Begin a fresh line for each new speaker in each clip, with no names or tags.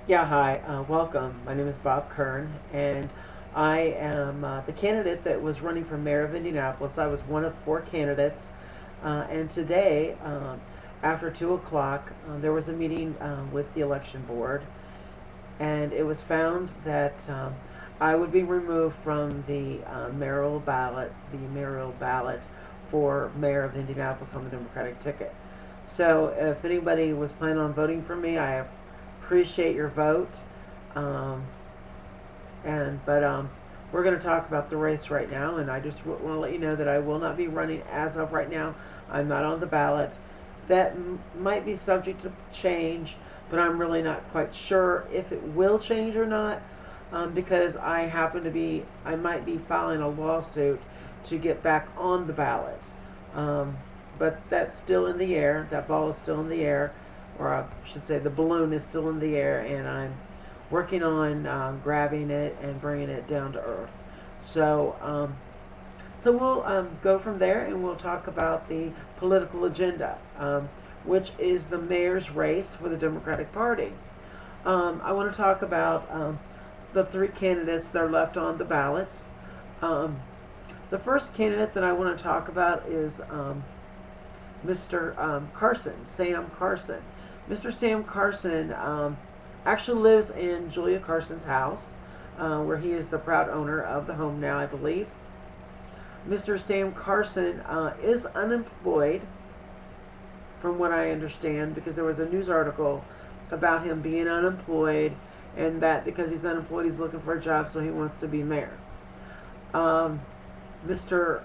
Yeah, hi, welcome. My name is Bob Kern, and I am the candidate that was running for mayor of Indianapolis. I was one of four candidates, and today, after 2 o'clock, there was a meeting with the election board, and it was found that I would be removed from the mayoral ballot for mayor of Indianapolis on the Democratic ticket. So if anybody was planning on voting for me, I appreciate your vote. Um, but we're going to talk about the race right now, and I just want to let you know that I will not be running as of right now. I'm not on the ballot. That might be subject to change, but I'm really not quite sure if it will change or not, because I might be filing a lawsuit to get back on the ballot. Um, but that's still in the air. That ball is still in the air, or I should say the balloon is still in the air, and I'm working on grabbing it and bringing it down to earth. So, so we'll go from there, and we'll talk about the political agenda, which is the mayor's race for the Democratic Party. I want to talk about the three candidates that are left on the ballot. Um, the first candidate that I want to talk about is Mr. Carson, Sam Carson. Mr. Sam Carson actually lives in Julia Carson's house, where he is the proud owner of the home now, I believe. Mr. Sam Carson is unemployed, from what I understand, because there was a news article about him being unemployed, and that because he's unemployed, he's looking for a job, so he wants to be mayor. Mr.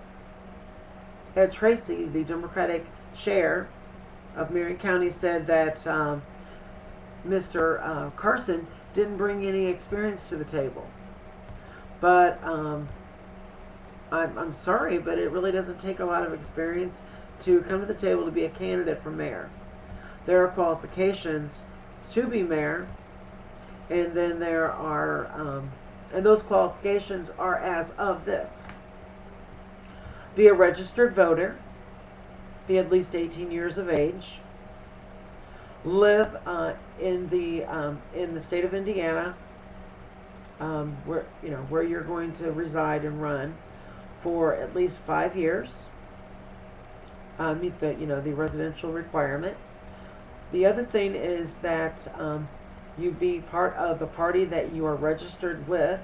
Ed Tracy, the Democratic chair of Marion County, said that Mr. Carson didn't bring any experience to the table. But I'm sorry, but it really doesn't take a lot of experience to come to the table to be a candidate for mayor. There are qualifications to be mayor, and then and those qualifications are as of this: be a registered voter, be at least 18 years of age, live in the state of Indiana, where you're going to reside and run for at least 5 years. Meet the residential requirement. The other thing is that you be part of the party that you are registered with,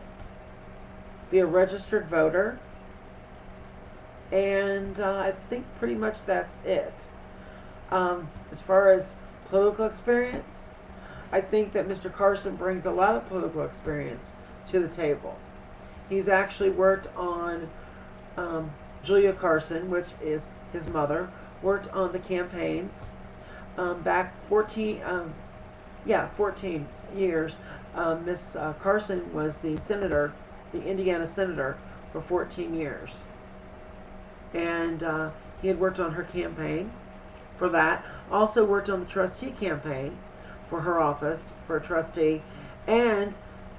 be a registered voter, and I think pretty much that's it. As far as political experience, I think that Mr. Carson brings a lot of political experience to the table. He's actually worked on Julia Carson, which is his mother, worked on the campaigns back 14 years. Miss Carson was the senator, the Indiana senator, for 14 years. And he had worked on her campaign for that. Also worked on the trustee campaign for her office, for a trustee. And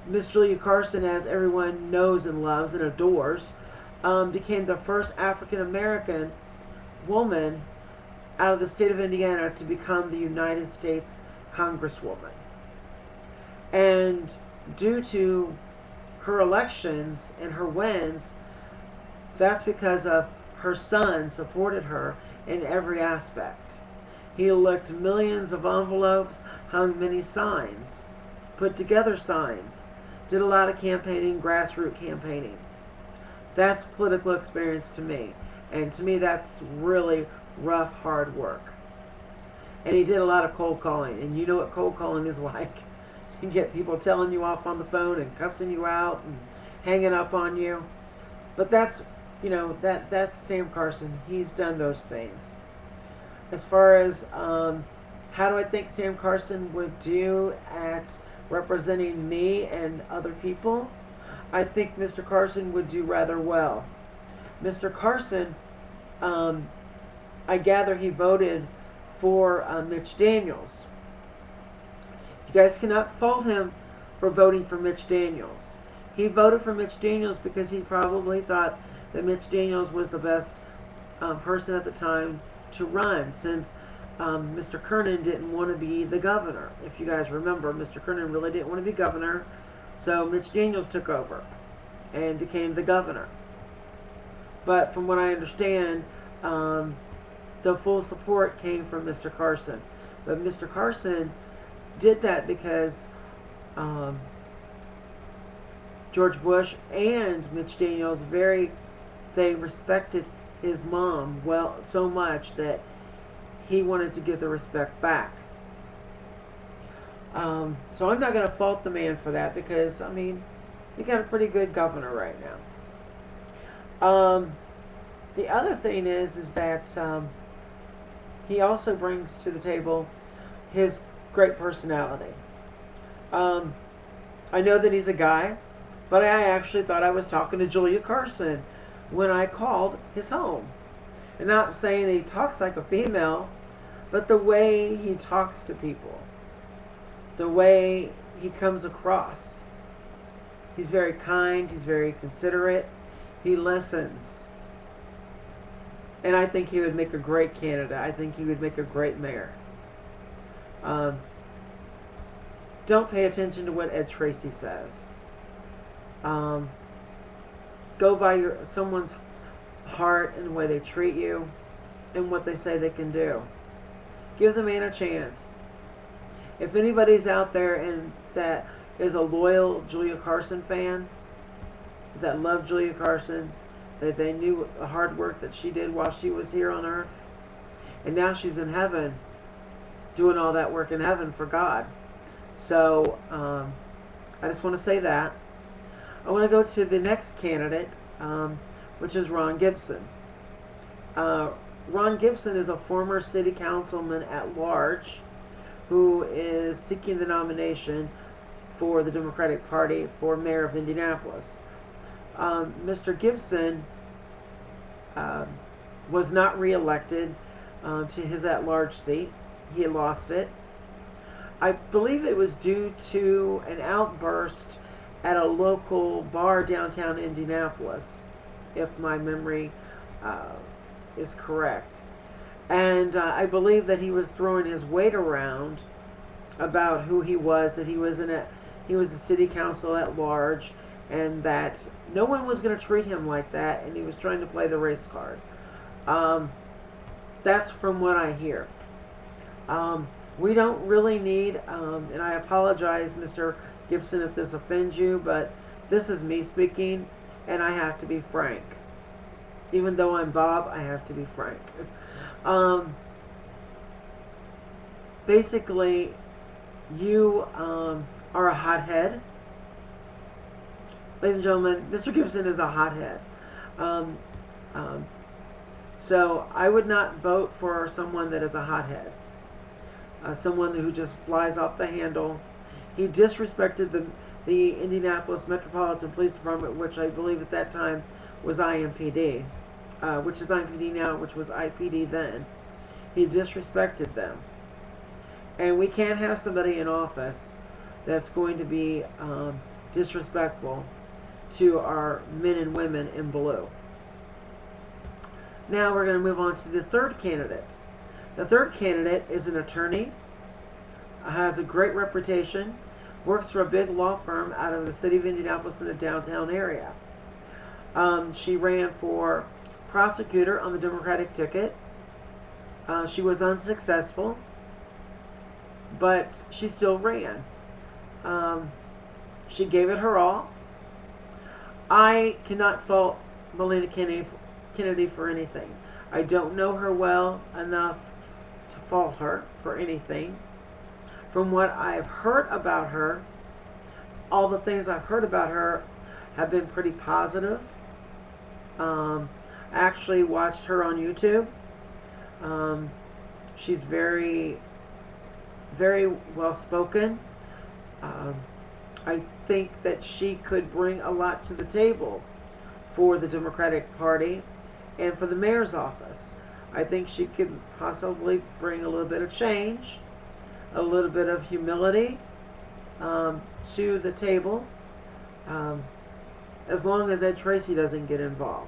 Miss Julia Carson, as everyone knows and loves and adores, became the first African American woman out of the state of Indiana to become the United States Congresswoman. And due to her elections and her wins, that's because of her son supported her in every aspect. He licked millions of envelopes, hung many signs, put together signs, did a lot of campaigning, grassroots campaigning. That's political experience to me. And to me, that's really rough, hard work. And he did a lot of cold calling. And you know what cold calling is like. You get people telling you off on the phone and cussing you out and hanging up on you. But that's Sam Carson. He's done those things. As far as how do I think Sam Carson would do at representing me and other people, I think Mr. Carson would do rather well. Mr. Carson, I gather he voted for Mitch Daniels. You guys cannot fault him for voting for Mitch Daniels. He voted for Mitch Daniels because he probably thought that Mitch Daniels was the best person at the time to run, since Mr. Kernan didn't want to be the governor. If you guys remember, Mr. Kernan really didn't want to be governor, so Mitch Daniels took over and became the governor. But from what I understand, the full support came from Mr. Carson. But Mr. Carson did that because George Bush and Mitch Daniels they respected his mom so much that he wanted to give the respect back. So I'm not going to fault the man for that, because I mean, we got a pretty good governor right now. The other thing is that he also brings to the table his great personality. I know that he's a guy, but I actually thought I was talking to Julia Carson when I called his home. And not saying he talks like a female, but the way he talks to people, the way he comes across. He's very kind, he's very considerate, he listens. And I think he would make a great candidate. I think he would make a great mayor. Don't pay attention to what Ed Tracy says. Go by someone's heart and the way they treat you and what they say they can do. Give the man a chance. If anybody's out there and that is a loyal Julia Carson fan, that loved Julia Carson, that they knew the hard work that she did while she was here on earth, and now she's in heaven doing all that work in heaven for God. So I just want to say that. I want to go to the next candidate, which is Ron Gibson. Ron Gibson is a former city councilman at large who is seeking the nomination for the Democratic Party for mayor of Indianapolis. Mr. Gibson was not reelected to his at-large seat. He lost it. I believe it was due to an outburst at a local bar downtown Indianapolis, if my memory is correct. And I believe that he was throwing his weight around about who he was, that he was a city council at large, and that no one was going to treat him like that, and he was trying to play the race card. That's from what I hear. We don't really need, and I apologize, Mr. Gibson, if this offends you, but this is me speaking, and I have to be frank. Even though I'm Bob, I have to be frank. Basically, you are a hothead. Ladies and gentlemen, Mr. Gibson is a hothead. So I would not vote for someone that is a hothead. Someone who just flies off the handle. He disrespected the Indianapolis Metropolitan Police Department, which I believe at that time was IMPD, which is IMPD now, which was IPD then. He disrespected them. And we can't have somebody in office that's going to be disrespectful to our men and women in blue. Now we're going to move on to the third candidate. The third candidate is an attorney, has a great reputation, works for a big law firm out of the city of Indianapolis in the downtown area. She ran for prosecutor on the Democratic ticket. She was unsuccessful, but she still ran. She gave it her all. I cannot fault Melina Kennedy for anything. I don't know her well enough to fault her for anything. From what I've heard about her, all the things I've heard about her have been pretty positive. I actually watched her on YouTube. She's very, very well spoken. I think that she could bring a lot to the table for the Democratic Party and for the mayor's office. I think she could possibly bring a little bit of change, a little bit of humility to the table, as long as Ed Tracy doesn't get involved.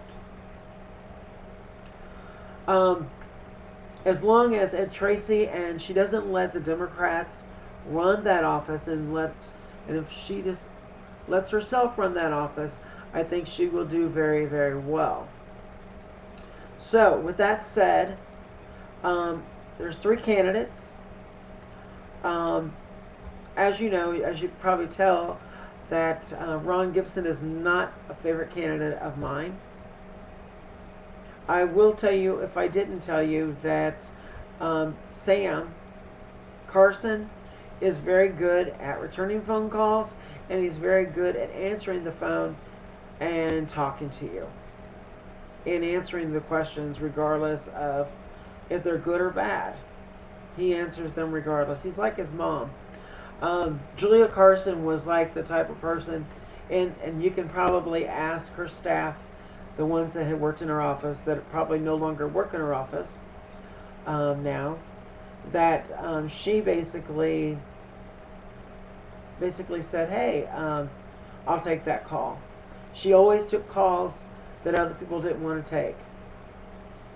as long as Ed Tracy, and she doesn't let the Democrats run that office, and if she just lets herself run that office, I think she will do very, very well. So, with that said, there's 3 candidates. As you know, as you can probably tell, that Ron Gibson is not a favorite candidate of mine. I will tell you, if I didn't tell you, that Sam Carson is very good at returning phone calls, and he's very good at answering the phone and talking to you and answering the questions regardless of if they're good or bad. He answers them regardless. He's like his mom. Julia Carson was like the type of person, and you can probably ask her staff, the ones that had worked in her office, that probably no longer work in her office now, that she basically said, hey, I'll take that call. She always took calls that other people didn't want to take,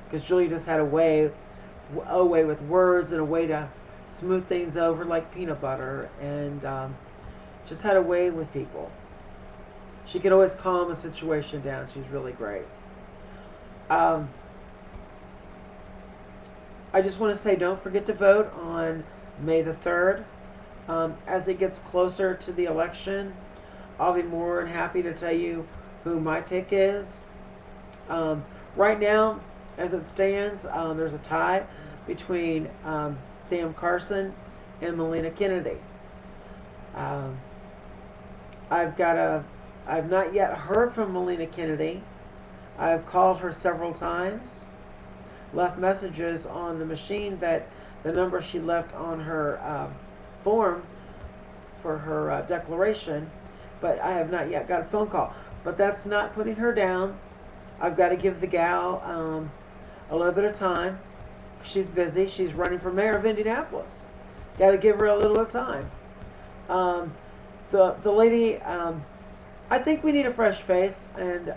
because Julia just had a way with words, and a way to smooth things over like peanut butter, and just had a way with people. She could always calm a situation down. She's really great. I just want to say, don't forget to vote on May the 3rd. As it gets closer to the election, I'll be more than happy to tell you who my pick is. Right now, as it stands, there's a tie between Sam Carson and Melina Kennedy. I've not yet heard from Melina Kennedy. I've called her several times, left messages on the machine, that the number she left on her form for her declaration, but I have not yet got a phone call. But that's not putting her down. I've got to give the gal a little bit of time. She's busy. She's running for mayor of Indianapolis. Got to give her a little bit of time. The lady, I think we need a fresh face, and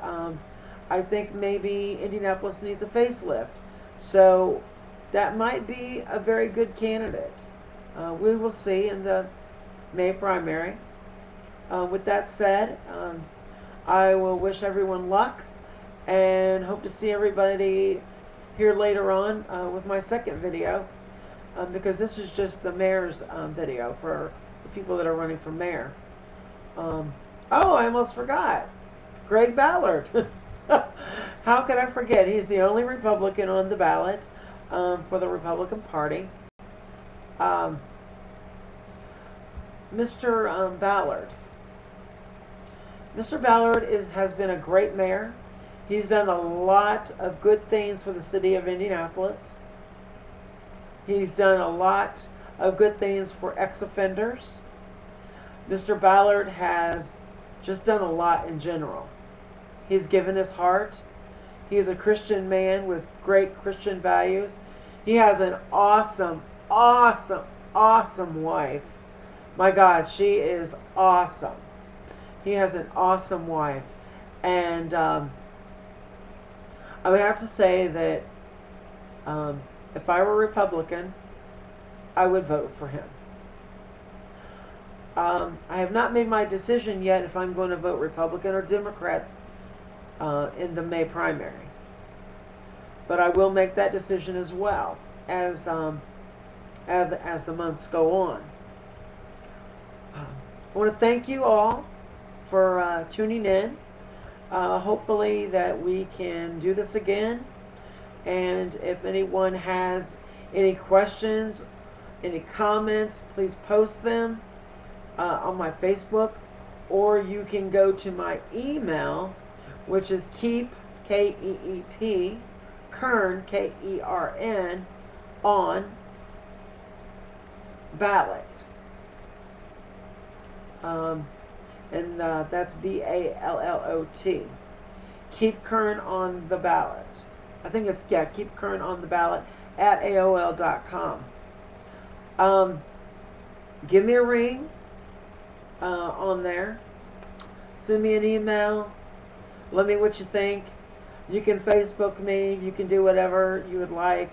I think maybe Indianapolis needs a facelift. So that might be a very good candidate. We will see in the May primary. With that said, I will wish everyone luck, and hope to see everybody here later on with my second video, because this is just the mayor's video for the people that are running for mayor. Oh, I almost forgot. Greg Ballard. How could I forget? He's the only Republican on the ballot for the Republican Party. Mr. Ballard. Mr. Ballard has been a great mayor. He's done a lot of good things for the city of Indianapolis. He's done a lot of good things for ex-offenders. Mr. Ballard has just done a lot in general. He's given his heart. He is a Christian man with great Christian values. He has an awesome, awesome, awesome wife. My God, she is awesome. He has an awesome wife. And I would have to say that if I were a Republican, I would vote for him. I have not made my decision yet if I'm going to vote Republican or Democrat in the May primary. But I will make that decision as well as the months go on. I want to thank you all for tuning in. Hopefully that we can do this again. And if anyone has any questions, any comments, please post them on my Facebook, or you can go to my email, which is keep, K-E-E-P, Kern, K-E-R-N, on ballot. And that's B-A-L-L-O-T. Keep Kern on the ballot. I think it's, yeah, keep Kern on the ballot at AOL.com. Give me a ring on there. Send me an email. Let me know what you think. You can Facebook me. You can do whatever you would like.